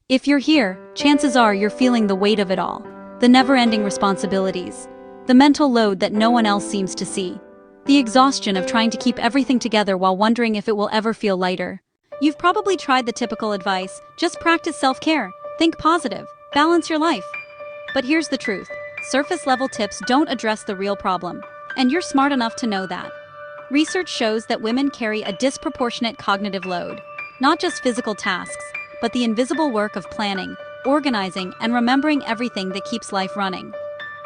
If you're here, chances are you're feeling the weight of it all. The never-ending responsibilities. The mental load that no one else seems to see. The exhaustion of trying to keep everything together while wondering if it will ever feel lighter. You've probably tried the typical advice, just practice self-care, think positive, balance your life. But here's the truth, surface-level tips don't address the real problem, and you're smart enough to know that. Research shows that women carry a disproportionate cognitive load, not just physical tasks, but the invisible work of planning, organizing, and remembering everything that keeps life running.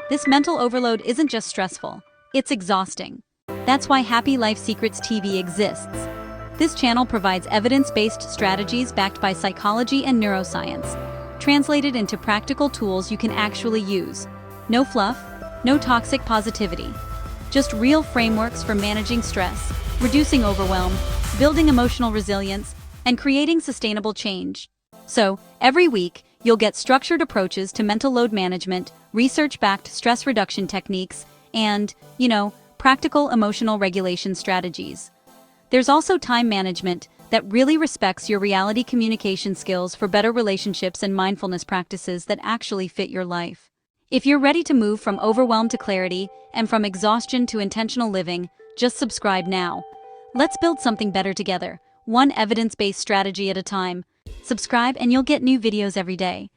This mental overload isn't just stressful, it's exhausting. That's why Happy Life Secrets TV exists. This channel provides evidence-based strategies backed by psychology and neuroscience, translated into practical tools you can actually use. No fluff, no toxic positivity. Just real frameworks for managing stress, reducing overwhelm, building emotional resilience, and creating sustainable change. So, every week, you'll get structured approaches to mental load management, research-backed stress reduction techniques, and, practical emotional regulation strategies. There's also time management that really respects your reality communication skills for better relationships and mindfulness practices that actually fit your life. If you're ready to move from overwhelm to clarity and from exhaustion to intentional living, just subscribe now. Let's build something better together, one evidence-based strategy at a time. Subscribe and you'll get new videos every day.